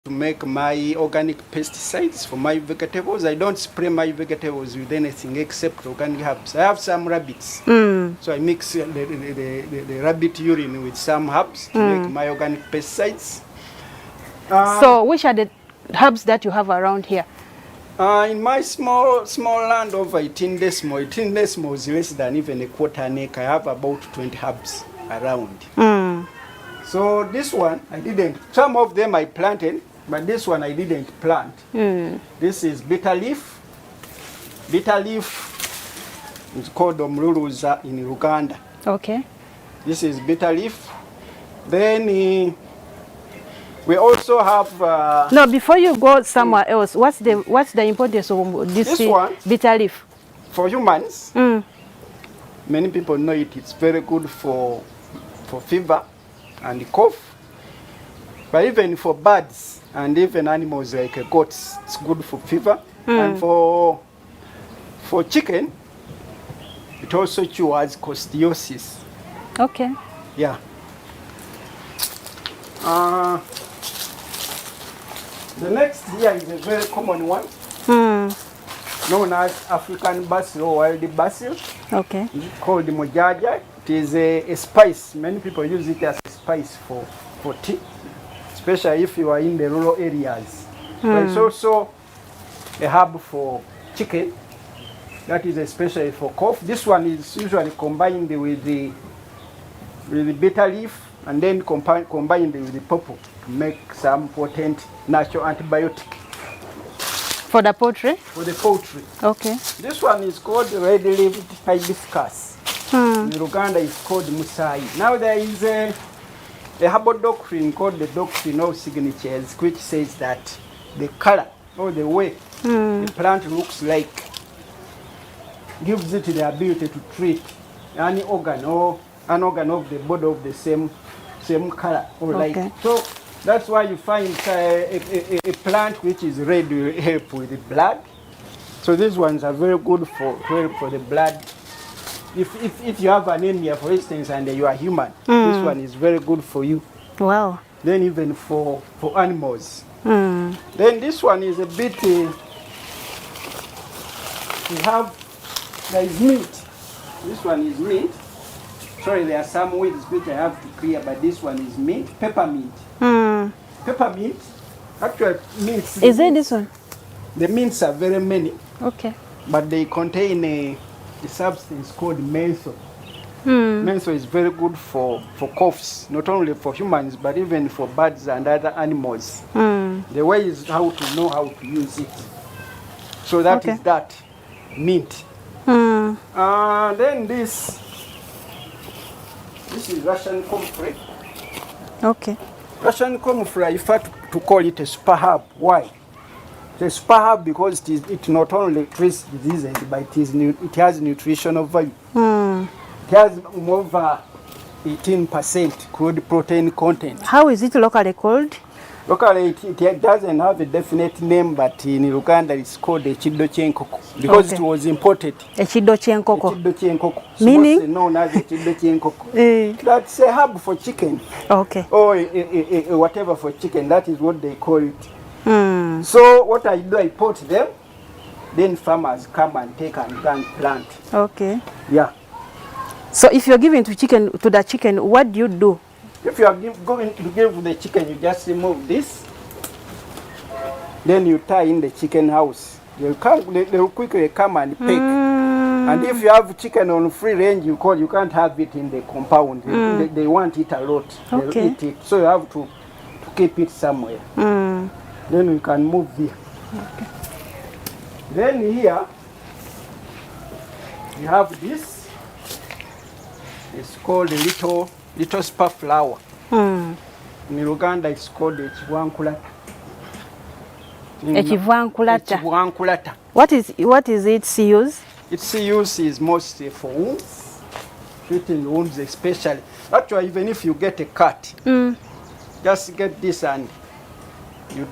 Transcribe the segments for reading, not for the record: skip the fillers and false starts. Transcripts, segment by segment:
to make my organic pesticides for my vegetables. I don't spray my vegetables with anything except organic herbs. I have some rabbits, so I mix the rabbit urine with some herbs to make my organic pesticides. So which are the herbs that you have around here? In my small land of 18 decimal is less than even a quarter an acre. I have about 20 herbs around. So this one I didn't. Some of them I planted, but this one I didn't plant. This is bitter leaf. Bitter leaf is called omuluruza in Uganda. Okay. This is bitter leaf. Then we also have. No, before you go somewhere else, what's the importance of this one, bitter leaf for humans? Many people know it. It's very good for fever and cough. But even for birds and even animals like goats, it's good for fever. And for chicken, it also cures coccidiosis. Okay. Yeah. The next here is a very common one, known as African basil or wild basil. Okay. It's called mojaja. It is a spice. Many people use it as a spice for tea, especially if you are in the rural areas. But it's also a herb for chicken. That is especially for cough. This one is usually combined with the bitter leaf and then combined with the purple to make some potent natural antibiotic. For the poultry? For the poultry. Okay. This one is called red-leaved hibiscus. In Uganda it's called musai. Now there is a herbal doctrine called the doctrine of signatures, which says that the color or the way the plant looks like gives it the ability to treat any organ or an organ of the body of the same color or like. So that's why you find a plant which is red will help with the blood. So these ones are very good for the blood. If you have anemia, for instance, and you are human, this one is very good for you. Wow. Then even for animals. Then this one is a bit. There is mint. This one is mint. Sorry, there are some weeds which I have to clear, but this one is mint. Peppermint. Peppermint. Actually, mints. Is it this one? The mints are very many. Okay. But they contain a substance called menthol. Menthol is very good for coughs, not only for humans, but even for birds and other animals. The way is how to know how to use it. So that is that. Mint. Then this is Russian comfrey. Okay. Russian comfrey, I prefer to call it a super herb. Why? It's a super herb because it not only treats diseases, but it has nutritional value. It has over 18% crude protein content. How is it locally called? Locally, it doesn't have a definite name, but in Uganda it's called a chidocyenkoko because it was imported. A chidocyenkoko. Meaning? Known as a chidocyenkoko. That's a herb for chicken. Okay. Or whatever for chicken. That is what they call it. So what I do, I pot them. Then farmers come and take and go and plant. Okay. Yeah. So if you're giving to the chicken, what do you do? If you are going to give the chicken, you just remove this. Then you tie in the chicken house. They will quickly come and pick. And if you have chicken on free range, you can't have it in the compound. They want it a lot. They'll eat it. So you have to keep it somewhere. Then we can move here. Okay. Then here, you have this. It's called a little spar flower. In Uganda, it's called a chiwankulata. Chiwankulata. What is its use? Its use is mostly for wounds, treating wounds especially. Actually, even if you get a cut, just get this and you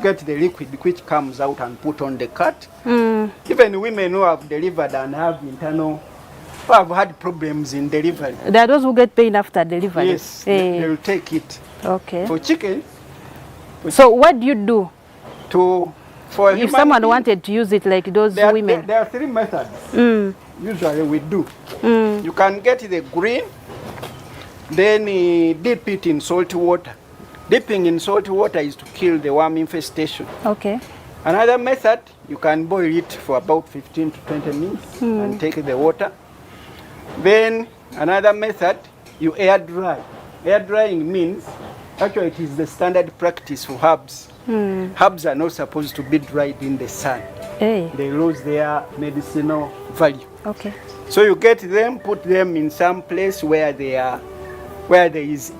get the liquid which comes out and put on the cut. Even women who have delivered and have who have had problems in delivery. There are those who get pain after delivery. Yes, they will take it. Okay. For chicken, So what do you do for if human someone being? wanted to use it like those women? There are 3 methods. Usually we do. Mm. You can get the green, then dip it in salt water. Dipping in salt water is to kill the worm infestation. Okay. Another method, you can boil it for about 15 to 20 minutes and take the water. Then another method, you air dry. Air drying means, actually it is the standard practice for herbs. Herbs are not supposed to be dried in the sun. Hey. They lose their medicinal value. Okay. So you get them, put them in some place where they are, where there is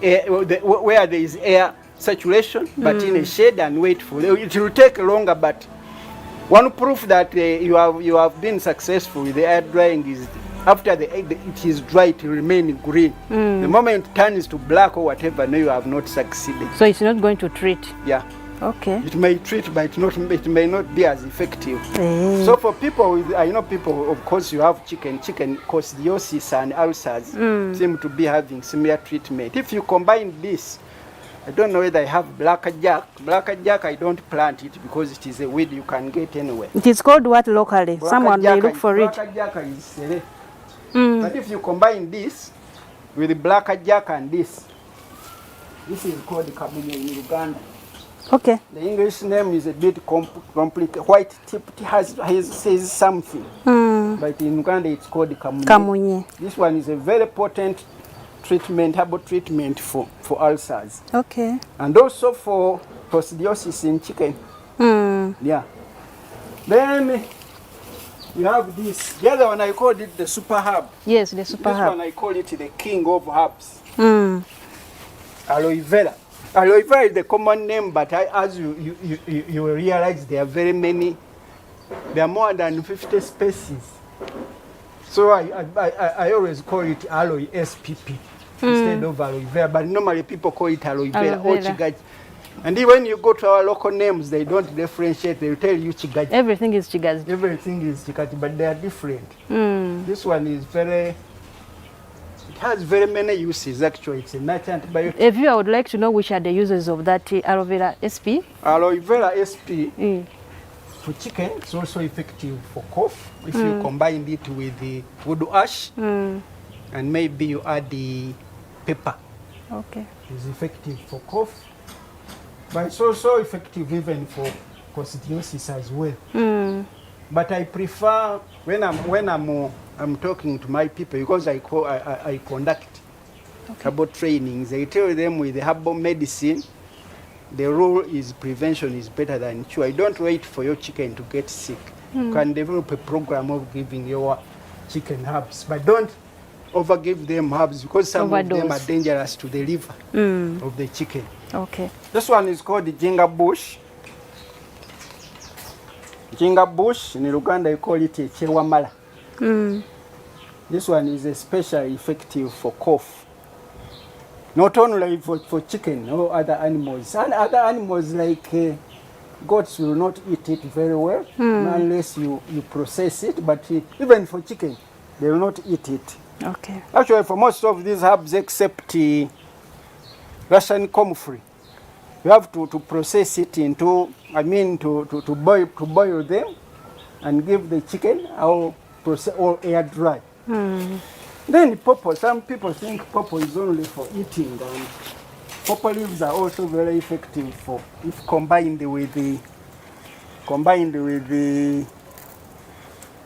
air saturation, but in a shade, and wait for them. It will take longer, but one proof that you have been successful with the air drying is after it is dry, it will remain green. The moment it turns to black or whatever, no, you have not succeeded. So it's not going to treat. Yeah. Okay. It may treat, but it may not be as effective. So for people with, I know people, of course, you have chicken coccidiosis and ulcers seem to be having similar treatment. If you combine this, I don't know whether I have blackjack. Blackjack, I don't plant it because it is a weed you can get anywhere. It is called what locally? Someone may look for it. Blackjack is sere. But if you combine this with the blackjack and this is called kamunye in Uganda. Okay. The English name is a bit complicated. White tipped says something. But in Uganda it's called kamunye. Kamunye. This one is a very potent treatment, herbal treatment for ulcers. Okay. And also for coccidiosis in chicken. Yeah. Then you have this. The other one I called it the super herb. Yes, the super This herb. one I call it the king of herbs. Aloe vera. Aloe vera is the common name, but as you will realize there are very many. There are more than 50 species. So I always call it aloe SPP instead of aloe vera. But normally people call it aloe vera or chigaji. And when you go to our local names, they don't differentiate. They will tell you chigaji. Everything is chigaji. Everything is chigaji, but they are different. This one is it has very many uses actually. It's a natural antibiotic. If you, I would like to know which are the uses of that aloe vera SP. Aloe vera SP for chicken, it's also effective for cough. If you combine it with the wood ash and maybe you add the pepper. Okay. It's effective for cough. But it's also effective even for coccidiosis as well. But I prefer when I'm talking to my people, because I conduct herbal trainings, I tell them with the herbal medicine, the rule is prevention is better than cure. I don't wait for your chicken to get sick. You can develop a program of giving your chicken herbs, but don't overgive them herbs because some of them are dangerous to the liver of the chicken. Okay. This one is called the jinga bush. Jinga bush, in Uganda you call it a chewamala. This one is especially effective for cough. Not only for chicken or other animals. And other animals like goats will not eat it very well unless you process it. But even for chicken, they will not eat it. Okay. Actually, for most of these herbs, except Russian comfrey, you have to process it into, to boil them and give the chicken or air dry. Then pawpaw, some people think pawpaw is only for eating, and pawpaw leaves are also very effective for if combined with the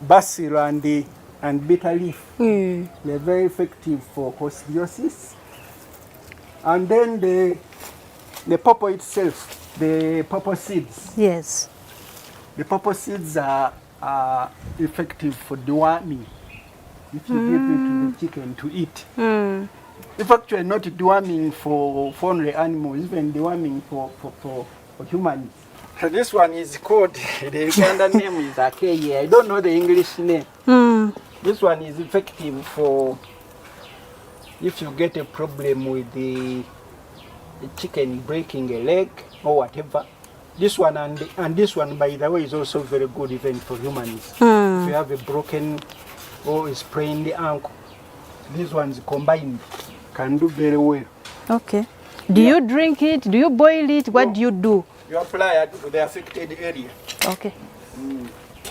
basil and bitter leaf. They're very effective for coccidiosis. And then the pawpaw itself, the pawpaw seeds. Yes. The pawpaw seeds are effective for deworming. If you give it to the chicken to eat. It's actually not deworming for only animals, even deworming for humans. So this one is called, the Ugandan name is Akeye. I don't know the English name. This one is effective for if you get a problem with the chicken breaking a leg or whatever. This one and this one, by the way, is also very good even for humans. If you have a broken or a sprained ankle, these ones combined can do very well. Okay. Do you drink it? Do you boil it? What do you do? You apply it to the affected area. Okay.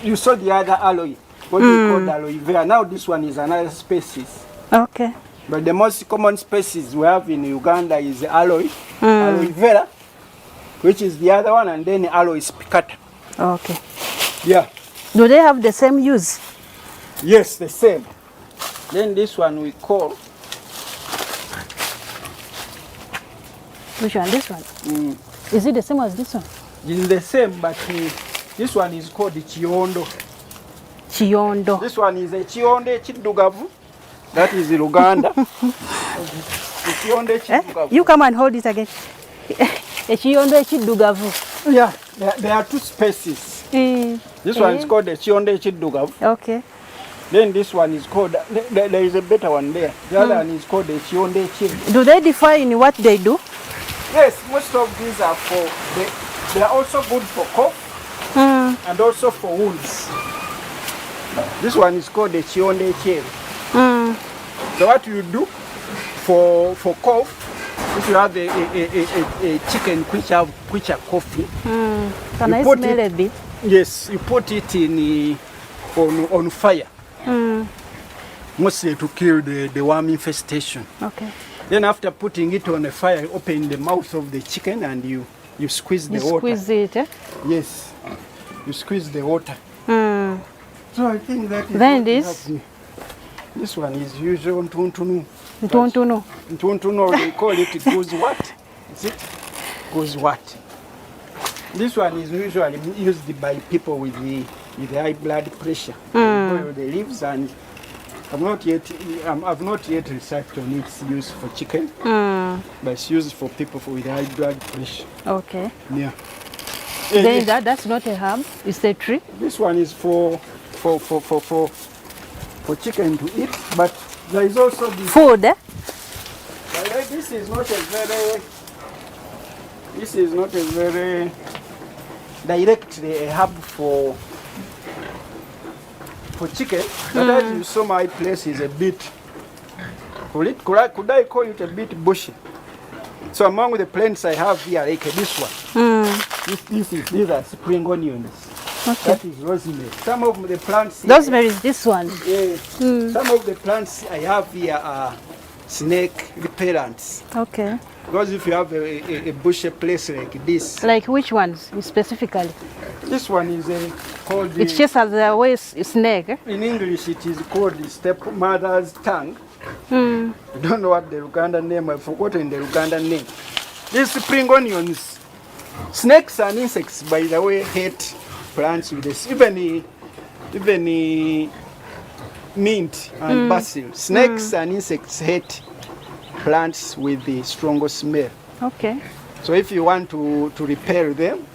You saw the other aloe, what we call aloe vera. Now this one is another species. Okay. But the most common species we have in Uganda is aloe vera, which is the other one, and then aloe spicata. Okay. Yeah. Do they have the same use? Yes, the same. Then this one we call. Which one? This one? Is it the same as this one? It's the same, but this one is called Chiondo. Chiondo. This one is a Chionde Chidugavu. That is in Uganda. You come and hold it again. Chiondo Chidugavu. Yeah, there are two species. This one is called the Chionde Chidugavu. Okay. Then this one is called, there is a better one there. The other one is called the Chionde Chidugavu. Do they define what they do? Yes, most of these are they are also good for cough and also for wounds. This one is called the Chionde Chidugavu. So what you do for cough, if you have a chicken which are coughing, can I smell a bit? Yes, you put it in on fire, mostly to kill the worm infestation. Okay. Then after putting it on the fire, open the mouth of the chicken and you squeeze the water. You squeeze it, eh? Yes, you squeeze the water. So I think that is then this one is usual ntuntunu. Ntuntunu. Ntuntunu, they call it goose what? Is it? Goose what? This one is usually used by people with the high blood pressure. They boil the leaves, and I've not yet researched on its use for chicken, but it's used for people with high blood pressure. Okay. Yeah. Then that's not a herb, it's a tree? This one is for chicken to eat, but there is also the food. Eh? This is not a very directly a herb for chicken, but as you saw, my place is a bit. Could I call it a bit bushy? So among the plants I have here, like this one, these are spring onions. Okay. That is rosemary. Some of the plants. Rosemary is this one. Yes. Some of the plants I have here are snake repellents. Okay. Because if you have a bushy place like this. Like which ones specifically? This one is called. It just has a way snake. Eh? In English, it is called the stepmother's tongue. I don't know what the Ugandan name. I've forgotten the Ugandan name. These spring onions. Snakes and insects, by the way, hate plants with this. Even mint and basil. Snakes and insects hate plants with the strongest smell. Okay. So if you want to repel them,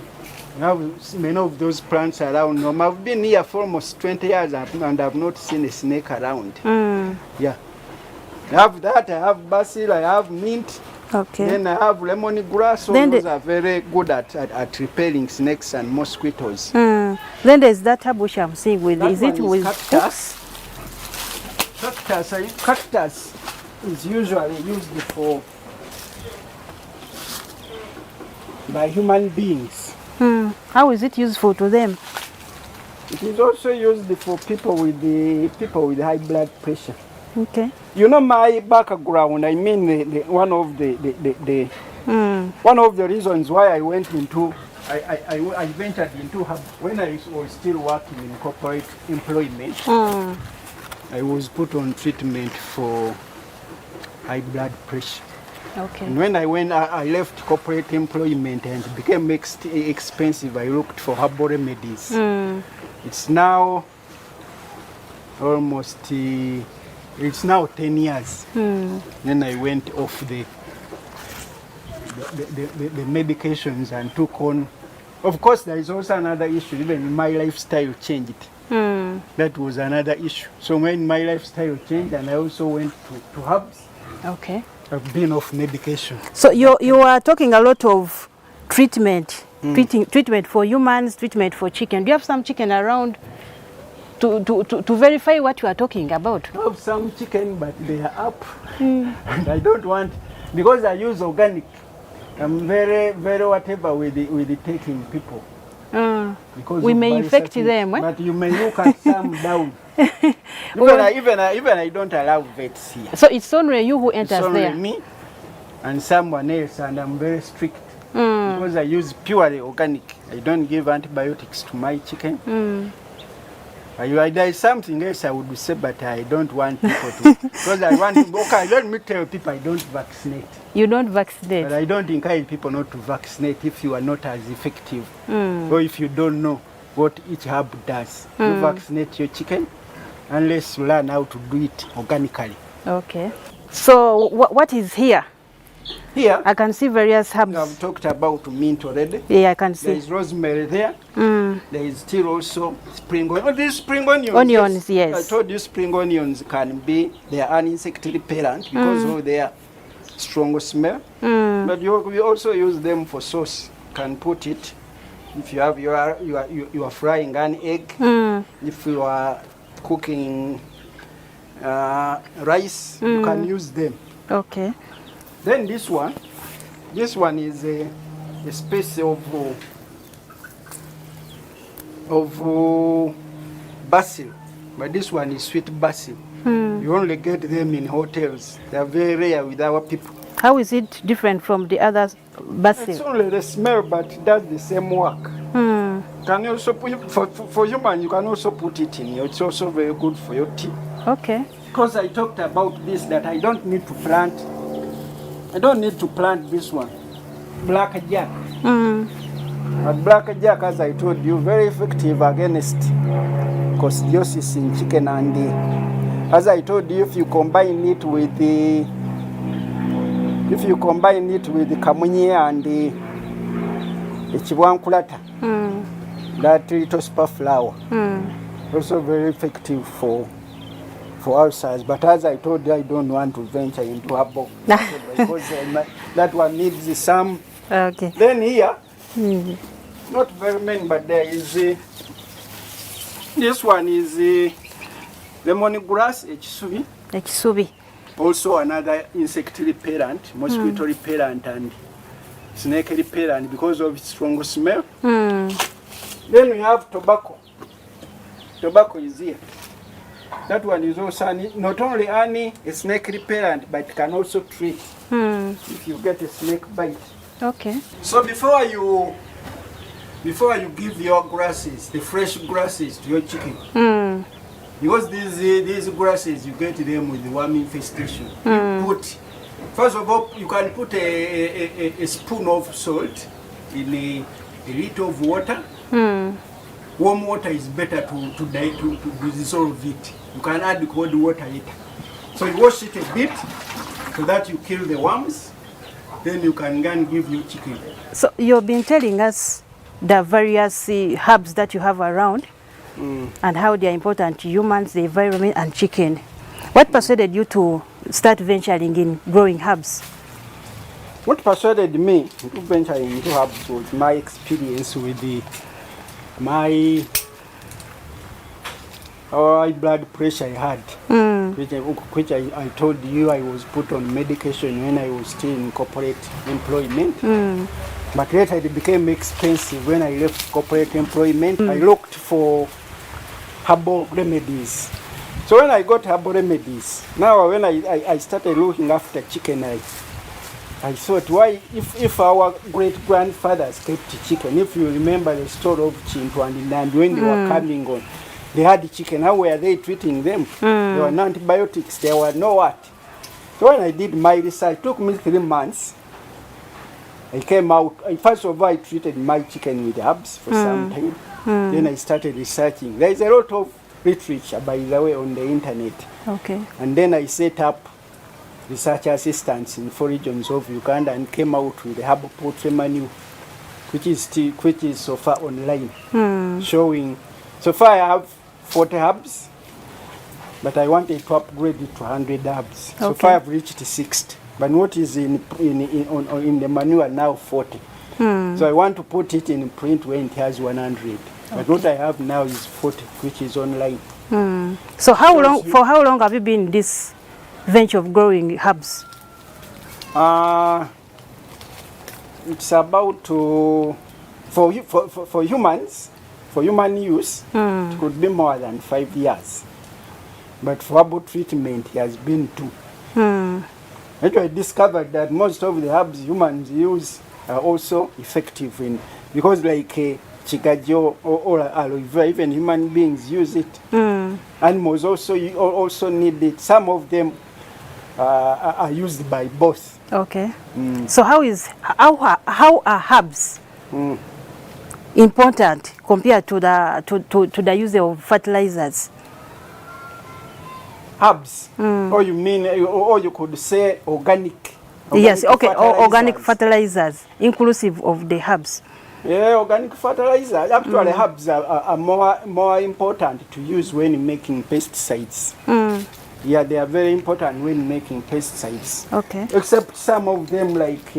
you have many of those plants around. I've been here for almost 20 years and I've not seen a snake around. Yeah. I have that, I have basil, I have mint. Okay. Then I have lemongrass. So those are very good at repelling snakes and mosquitoes. Then there's that bush I'm seeing with. That is it with cactus? Cactus is usually used by human beings. How is it useful to them? It is also used for people with high blood pressure. Okay. You know my background. I mean, one of the reasons why I went into I ventured into when I was still working in corporate employment. I was put on treatment for high blood pressure. Okay. And when I left corporate employment and it became expensive, I looked for herbal remedies. It's now almost, it's now 10 years. Then I went off the medications and took on. Of course, there is also another issue. Even my lifestyle changed. That was another issue. So when my lifestyle changed, and I also went to herbs. Okay. I've been off medication. So you are talking a lot of treatment, treatment for humans, treatment for chicken. Do you have some chicken around to verify what you are talking about? I have some chicken, but they are up. And I don't want, because I use organic I'm very, very whatever with the taking people. Because we of may infect biosecurity. them. Eh? But you may look at some down. Even I don't allow vets here. So it's only you who It's enters only there. me and someone else, and I'm very strict because I use purely organic. I don't give antibiotics to my chicken. There is something else I would say, but I don't want people to. Because I want to. Okay, let me tell people I don't vaccinate. You don't vaccinate. But I don't encourage people not to vaccinate if you are not as effective, or if you don't know what each herb does. You vaccinate your chicken unless you learn how to do it organically. Okay. So what is here? Here, I can see various herbs. I've talked about mint already. Yeah, I can see. There is rosemary there. There is still also spring onions. Oh, these spring onions. Onions, yes. I told you spring onions can be, they are an insect repellent because of their strong smell. But we also use them for sauce. You can put it if you have you are frying an egg. If you are cooking rice, you can use them. Okay. Then this one is a space of basil, but this one is sweet basil. You only get them in hotels. They are very rare with our people. How is it different from the other basil? It's only the smell, but it does the same work. Can you also put, for humans, you can also put it in here. It's also very good for your tea. Okay. Because I talked about this, that I don't need to plant. I don't need to plant this one, black jack. But black jack, as I told you, very effective against coccidiosis in chicken. And as I told you, if you combine it with the kamunye and the chiwankulata, that little spur flower, also very effective for ulcers. But as I told you, I don't want to venture into herbal because that one needs some. Okay. Then here, not very many, but there is this one is lemongrass, ekisubi. Ekisubi. Also another insect repellent, mosquito repellent and snake repellent because of its strong smell. Then we have tobacco. Tobacco is here. That one is also not only a snake repellent, but can also treat if you get a snake bite. Okay. So before you give your grasses, the fresh grasses to your chicken, because these grasses you get them with the worm infestation. You put, first of all, you can put a spoon of salt in a little of water. Warm water is better to dissolve it. You can add cold water later. So you wash it a bit so that you kill the worms. Then you can go and give your chicken. So you've been telling us the various herbs that you have around and how they are important to humans, the environment, and chicken. What persuaded you to start venturing in growing herbs? What persuaded me to venture into herbs was my experience with my high blood pressure I had, which I told you I was put on medication when I was still in corporate employment. But later it became expensive when I left corporate employment. I looked for herbal remedies. So when I got herbal remedies, now when I started looking after chicken, I thought, why, if our great-grandfathers kept chicken, if you remember the story of Chintu and Nandi, when they were coming on, they had chicken, how were they treating them? There were no antibiotics, there were no what. So when I did my research, it took me 3 months. I came out, first of all, I treated my chicken with herbs for some time. Then I started researching. There is a lot of literature, by the way, on the internet. Okay. And then I set up research assistants in 4 regions of Uganda and came out with the herbal poultry manual, which is so far online, showing. So far I have 40 herbs, but I wanted to upgrade it to 100 herbs. Okay. So far I've reached 60. But what is in the manual now 40. So I want to put it in print when it has 100. But what I have now is 40, which is online. So for how long have you been in this venture of growing herbs? it's about for humans, for human use, it could be more than 5 years. But for herbal treatment, it has been 2. Actually, I discovered that most of the herbs humans use are also effective in, because like chigajo or aloe vera, even human beings use it. Animals also need it. Some of them are used by both. Okay. So how are herbs important compared to the use of fertilizers? Herbs, or you mean, or you could say organic. Yes, okay, organic fertilizers, inclusive of the herbs. Yeah, organic fertilizers. Actually, herbs are more important to use when making pesticides. Yeah, they are very important when making pesticides. Okay. Except some of them, like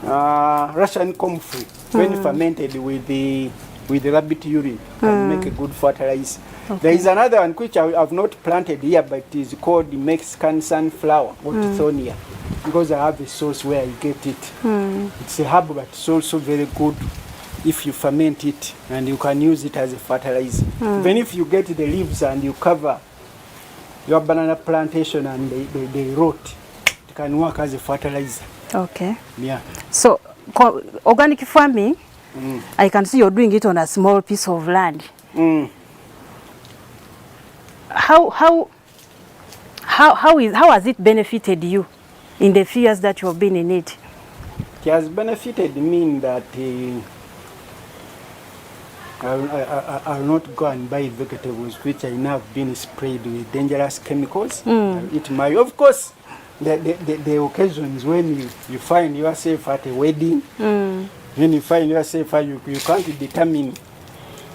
Russian comfrey, when fermented with the rabbit urine, can make a good fertilizer. Okay. There is another one which I have not planted here, but it is called the Mexican sunflower, or Tithonia, because I have a source where I get it. It's a herb, but it's also very good if you ferment it, and you can use it as a fertilizer. Even if you get the leaves and you cover your banana plantation and they rot, it can work as a fertilizer. Okay. Yeah. So organic farming, I can see you're doing it on a small piece of land. How has it benefited you in the few years that you have been in it? It has benefited me in that I'll not go and buy vegetables which I know have been sprayed with dangerous chemicals. Of course, the occasions when you find yourself at a wedding, when you find yourself, you can't determine.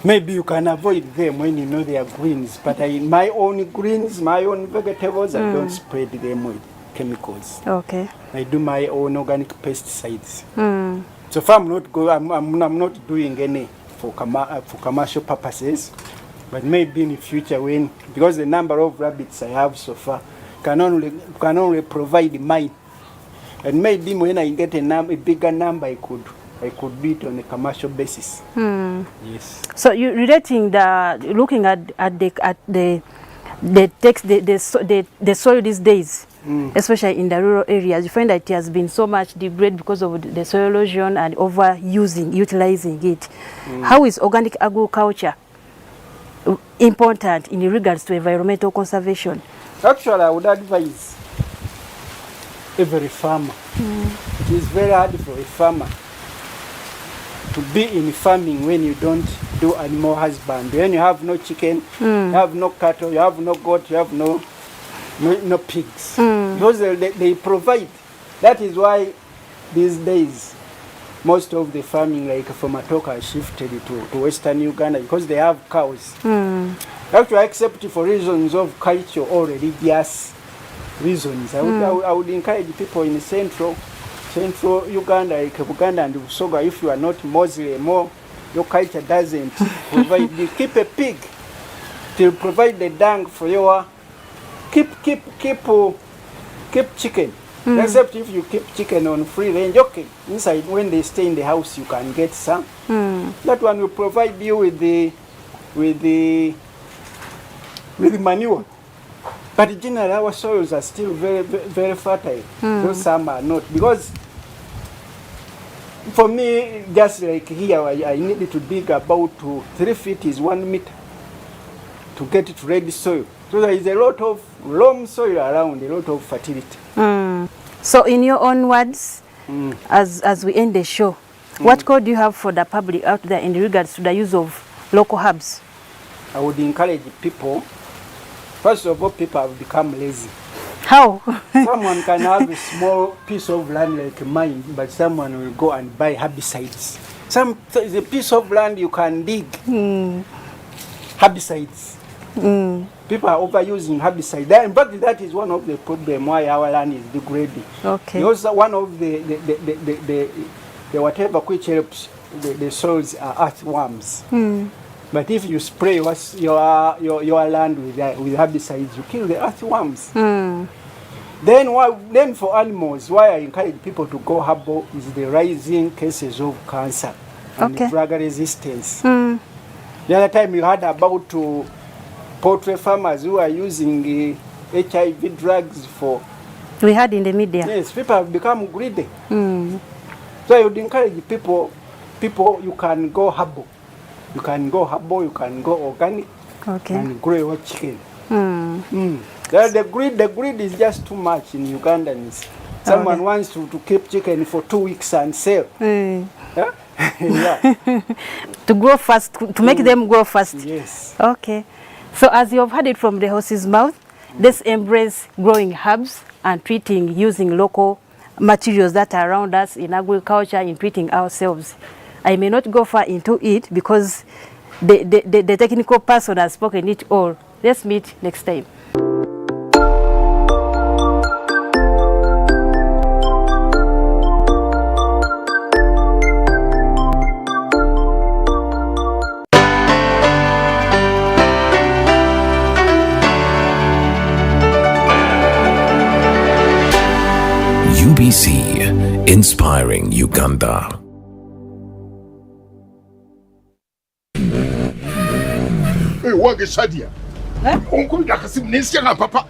Maybe you can avoid them when you know they are greens. But in my own greens, my own vegetables, I don't spread them with chemicals. Okay. I do my own organic pesticides. So if I'm not I'm not doing any for commercial purposes, but maybe in the future, when, because the number of rabbits I have so far can only provide mine, and maybe when I get a bigger number, I could do it on a commercial basis. Yes. So you looking at the soil these days, especially in the rural areas, you find that it has been so much degraded because of the soil erosion and utilizing it. How is organic agriculture important in regards to environmental conservation? Actually, I would advise every farmer. It is very hard for a farmer to be in farming when you don't do animal husbandry. When you have no chicken, you have no cattle, you have no goat, you have no pigs. Because they provide. That is why these days most of the farming, like from Matoka, shifted to Western Uganda because they have cows. Actually, except for reasons of culture or religious reasons, I would encourage people in Central Uganda, like Uganda and Busoga, if you are not Muslim or your culture doesn't provide, you keep a pig to provide the dung for your keep chicken. Except if you keep chicken on free range, okay. Inside, when they stay in the house, you can get some. That one will provide you with the manure. But generally, our soils are still very, very fertile. Though some are not, because for me, just like here, I needed to dig about 3 feet is 1 meter to get it ready soil. So there is a lot of loam soil around, a lot of fertility. So in your own words, as we end the show, what call do you have for the public out there in regards to the use of local herbs? I would encourage people. First of all, people have become lazy. How? Someone can have a small piece of land like mine, but someone will go and buy herbicides. The piece of land you can dig herbicides. People are overusing herbicides. In fact, that is one of the problems why our land is degrading. Okay. Because one of the whatever which helps the soils are earthworms. But if you spray your land with herbicides, you kill the earthworms. Then for animals, why I encourage people to go herbal is the rising cases of cancer and drug resistance. The other time you heard about poultry farmers who are using HIV drugs for... We had in the media. Yes, people have become greedy. So I would encourage people, you can go herbal. You can go herbal, you can go organic, and grow your chicken. The greed is just too much in Ugandans. Someone wants to keep chicken for 2 weeks and sell. Yeah? To grow fast, to make them grow fast. Yes. Okay. So as you have heard it from the horse's mouth, let's embrace growing herbs and treating using local materials that are around us in agriculture, in treating ourselves. I may not go far into it because the technical person has spoken it all. Let's meet next time. UBC, inspiring Uganda. Wage Shadia. Onko ndakasimu nisikia papa.